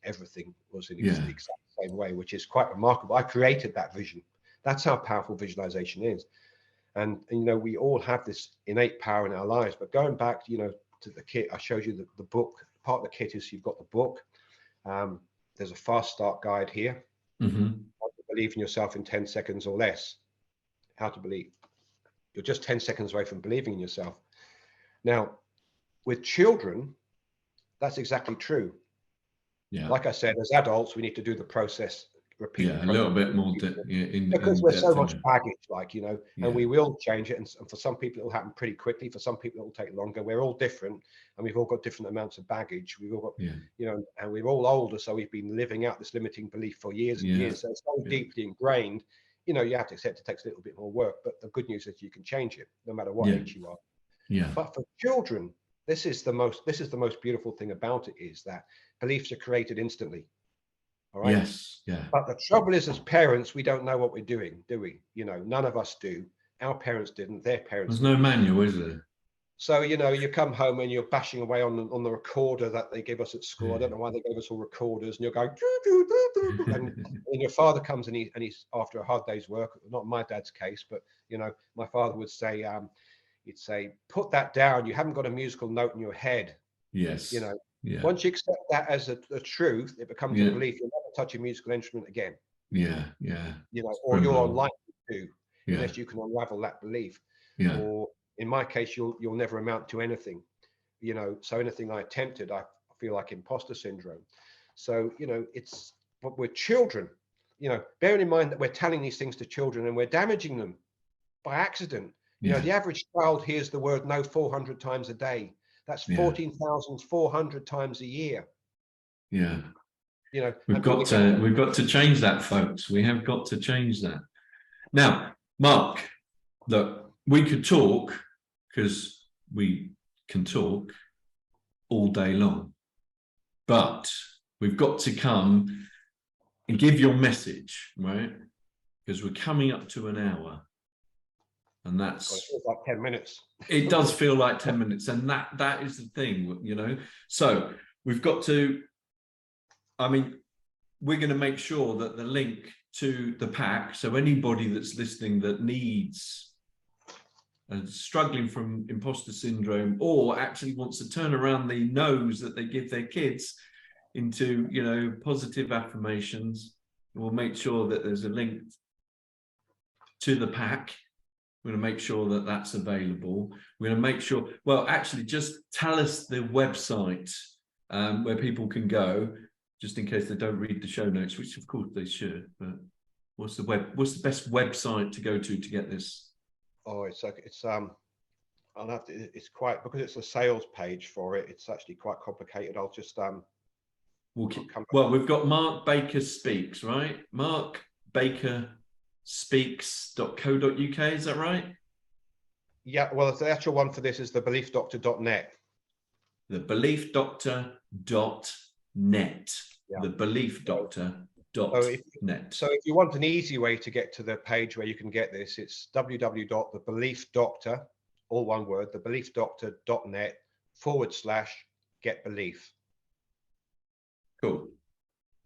Everything was in the exact same way, which is quite remarkable. I created that vision. That's how powerful visualization is. And you know, we all have this innate power in our lives. But going back, you know, to the kit, I showed you the book. Part of the kit is you've got the book. There's a fast start guide here. How to believe in yourself in 10 seconds or less. How to believe. You're just 10 seconds away from believing in yourself. Now, with children, that's exactly true. Yeah. Like I said, as adults, we need to do the process, repeat the process, a little bit more because we're so much baggage, like, you know, and we will change it. And for some people, it will happen pretty quickly. For some people, it will take longer. We're all different, and we've all got different amounts of baggage. We've all got, you know, and we're all older, so we've been living out this limiting belief for years and years. So it's so deeply ingrained. You know, you have to accept it takes a little bit more work, but the good news is you can change it no matter what age you are. Yeah. But for children, this is the most beautiful thing about it, is that beliefs are created instantly. All right. Yes. Yeah. But the trouble is, as parents, we don't know what we're doing, do we? You know, none of us do. Our parents didn't. Their parents. There's no manual, is there? So, you know, you come home and you're bashing away on the recorder that they give us at school. I don't know why they gave us all recorders, and you're going, and your father comes and he's after a hard day's work. Not my dad's case, but you know, my father would say, he'd say, put that down. You haven't got a musical note in your head. Yes. You know, once you accept that as a truth, it becomes a belief. You'll never touch a musical instrument again. Yeah. Yeah. You know, or you're unlikely to, unless you can unravel that belief. Yeah. Or in my case, you'll never amount to anything. You know, so anything I attempted, I feel like imposter syndrome. So, you know, but we're children, you know, bearing in mind that we're telling these things to children and we're damaging them by accident. You know, the average child hears the word no 400 times a day. That's 14,400 times a year. Yeah. You know, we've got to change that, folks. We have got to change that. Now, Mark, look, we could talk, because we can talk all day long, but we've got to come and give your message, right? Because we're coming up to an hour, and that's it feels like 10 minutes. It does feel like 10 minutes, and that is the thing, you know. So we've got to, I mean, we're going to make sure that the link to the pack, so anybody that's listening that needs struggling from imposter syndrome, or actually wants to turn around the nose that they give their kids into, you know, positive affirmations, we'll make sure that there's a link to the pack. We're going to make sure that that's available. We're going to make sure, well, actually, just tell us the website where people can go, just in case they don't read the show notes, which of course they should. But what's the best website to go to get this? Oh, I'll have to, it's quite, because it's a sales page for it, it's actually quite complicated. I'll just we've got Mark Baker Speaks, right? Mark Baker speaks.co.uk, is that right? Yeah, well, the actual one for this is thebeliefdoctor.net. Thebeliefdoctor.net. Thebeliefdoctor.net. So if you want an easy way to get to the page where you can get this, it's www.thebeliefdoctor, all one word, thebeliefdoctor.net/get-belief. Cool.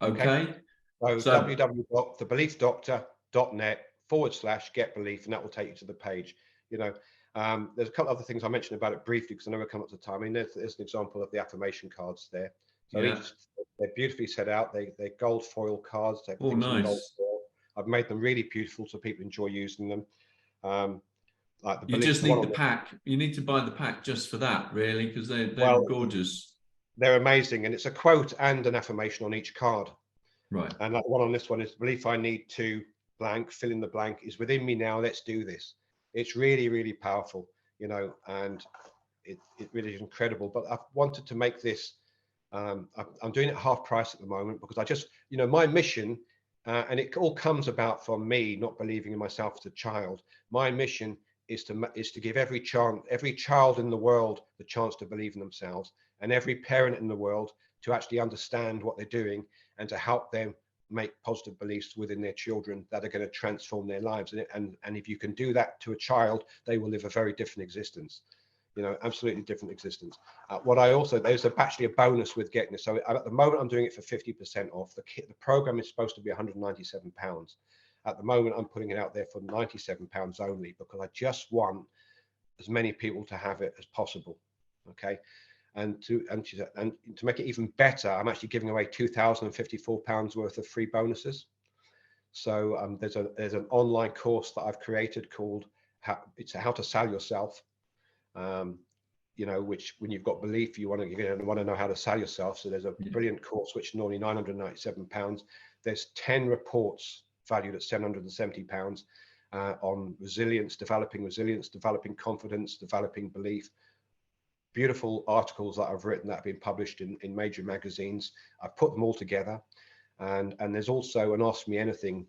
Okay. So www.thebeliefdoctor.net/get-belief, and that will take you to the page. You know, there's a couple other things I mentioned about it briefly because I know we'll come up to time. I mean, there's an example of the affirmation cards there. So they're beautifully set out. They're gold foil cards. They're nice. Gold foil. I've made them really beautiful so people enjoy using them. Like you just need the pack. You need to buy the pack just for that, really, because they're gorgeous. They're amazing, and it's a quote and an affirmation on each card. Right. And like the one on this one is, belief I need to blank, fill in the blank, is within me now. Let's do this. It's really, really powerful, you know, and it really is incredible. But I've wanted to make this. I'm doing it half price at the moment because I just, you know, my mission, and it all comes about from me not believing in myself as a child. My mission is to give every child in the world the chance to believe in themselves, and every parent in the world to actually understand what they're doing and to help them make positive beliefs within their children that are going to transform their lives. And if you can do that to a child, they will live a very different existence, absolutely different existence. There's actually a bonus with getting this. So at the moment, I'm doing it for 50% off. The program is supposed to be £197. At the moment, I'm putting it out there for £97 only, because I just want as many people to have it as possible. Okay. And to make it even better, I'm actually giving away £2,054 worth of free bonuses. So there's an online course that I've created called How to Sell Yourself. Which, when you've got belief, you want to know how to sell yourself. So there's a brilliant course which is normally £997. There's 10 reports valued at £770 on resilience, developing confidence, developing belief. Beautiful articles that I've written that have been published in major magazines. I've put them all together, and there's also an Ask Me Anything.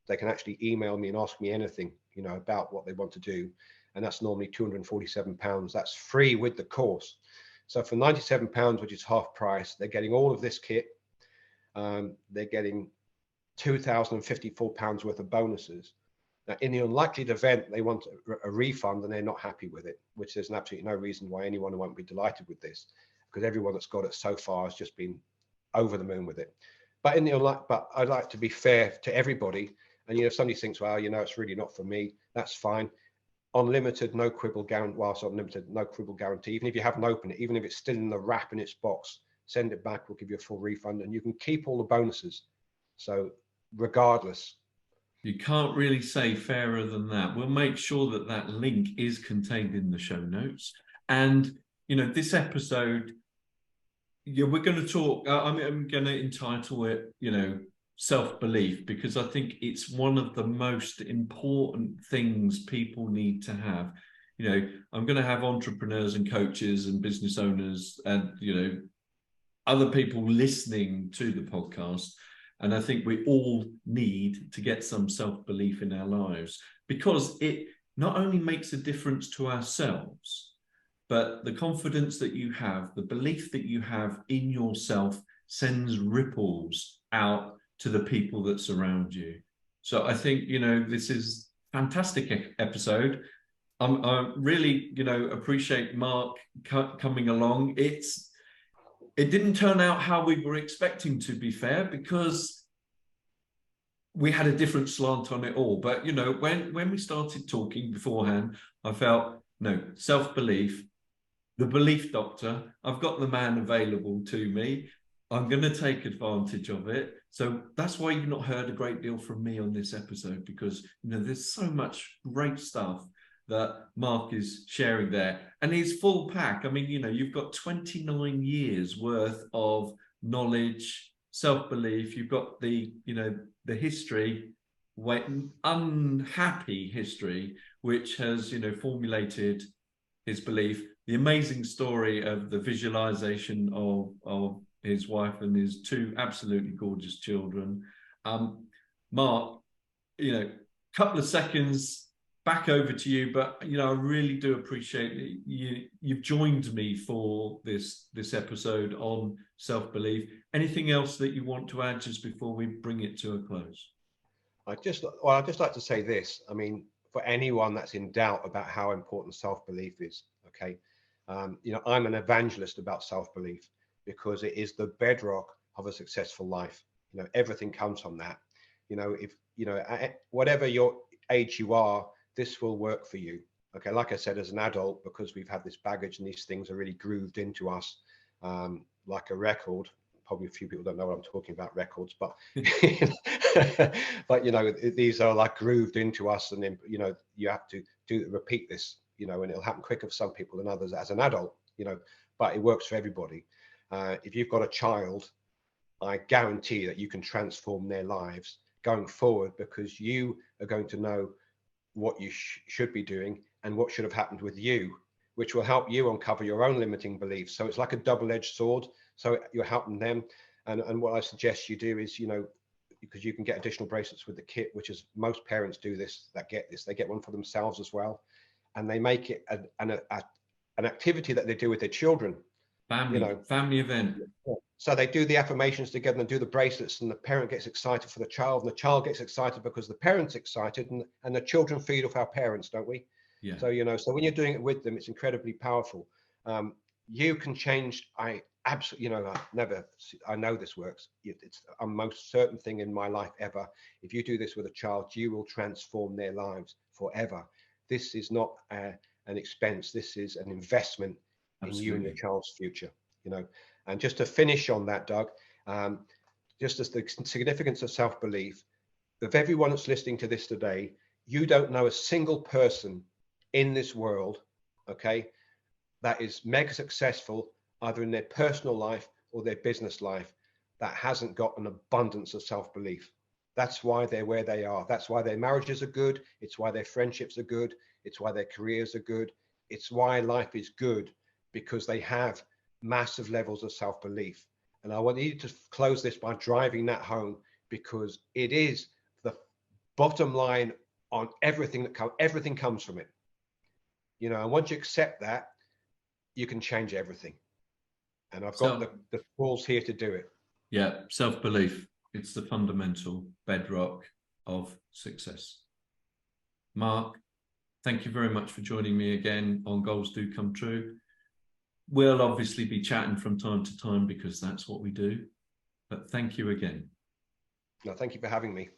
They can actually email me and ask me anything, about what they want to do, and that's normally £247. That's free with the course. So for £97, which is half price, they're getting all of this kit. They're getting £2,054 worth of bonuses. Now, in the unlikely event they want a refund and they're not happy with it, which there's absolutely no reason why anyone won't be delighted with this, because everyone that's got it so far has just been over the moon with it. But but I'd like to be fair to everybody. And if somebody thinks, well, it's really not for me, that's fine. Unlimited, no quibble guarantee. Whilst unlimited, no quibble guarantee. Even if you haven't opened it, even if it's still in the wrap in its box, send it back. We'll give you a full refund, and you can keep all the bonuses. So regardless. You can't really say fairer than that. We'll make sure that that link is contained in the show notes. And, this episode, we're going to talk, I'm going to entitle it, self-belief, because I think it's one of the most important things people need to have. I'm going to have entrepreneurs and coaches and business owners and, other people listening to the podcast. And I think we all need to get some self-belief in our lives, because it not only makes a difference to ourselves, but the confidence that you have, the belief that you have in yourself sends ripples out to the people that surround you. So I think, this is a fantastic episode. I really, appreciate Mark coming along. It didn't turn out how we were expecting, to be fair, because we had a different slant on it all. But, when we started talking beforehand, I felt, no, self-belief, the belief doctor, I've got the man available to me. I'm going to take advantage of it. So that's why you've not heard a great deal from me on this episode, because, there's so much great stuff that Mark is sharing there, and he's full pack. I mean, you've got 29 years worth of knowledge, self-belief. You've got the history, unhappy history, which has, formulated his belief. The amazing story of the visualization of his wife and his two absolutely gorgeous children. Mark, couple of seconds back over to you, but I really do appreciate that you've joined me for this episode on self-belief. Anything else that you want to add just before we bring it to a close? I'd just like to say this. I mean, for anyone that's in doubt about how important self-belief is, okay, I'm an evangelist about self-belief, because it is the bedrock of a successful life. Everything comes from that. If whatever your age you are, this will work for you. Okay, like I said, as an adult, because we've had this baggage and these things are really grooved into us, like a record. Probably a few people don't know what I'm talking about, records, but but these are like grooved into us, and then you have to repeat this, and it'll happen quicker for some people than others as an adult, but it works for everybody. If you've got a child, I guarantee that you can transform their lives going forward, because you are going to know what you should be doing and what should have happened with you, which will help you uncover your own limiting beliefs. So it's like a double-edged sword. So you're helping them. And what I suggest you do is, because you can get additional bracelets with the kit, which is most parents do this, that get this, they get one for themselves as well. And they make it an activity that they do with their children. Family event. So they do the affirmations together and do the bracelets, and the parent gets excited for the child, and the child gets excited because the parent's excited, and the children feed off our parents, don't we? Yeah. So, so when you're doing it with them, it's incredibly powerful. You can change. I absolutely, I know this works. It's a most certain thing in my life ever. If you do this with a child, you will transform their lives forever. This is not an expense. This is an investment in you and your child's future, And just to finish on that, Doug, just as the significance of self-belief, of everyone that's listening to this today, you don't know a single person in this world, okay, that is mega successful, either in their personal life or their business life, that hasn't got an abundance of self-belief. That's why they're where they are. That's why their marriages are good. It's why their friendships are good. It's why their careers are good. It's why life is good, because they have massive levels of self-belief. And I want you to close this by driving that home, because it is the bottom line on everything everything comes from it. And once you accept that, you can change everything. And I've got the tools here to do it. Yeah, self-belief. It's the fundamental bedrock of success. Mark, thank you very much for joining me again on Goals Do Come True. We'll obviously be chatting from time to time because that's what we do. But thank you again. No, thank you for having me.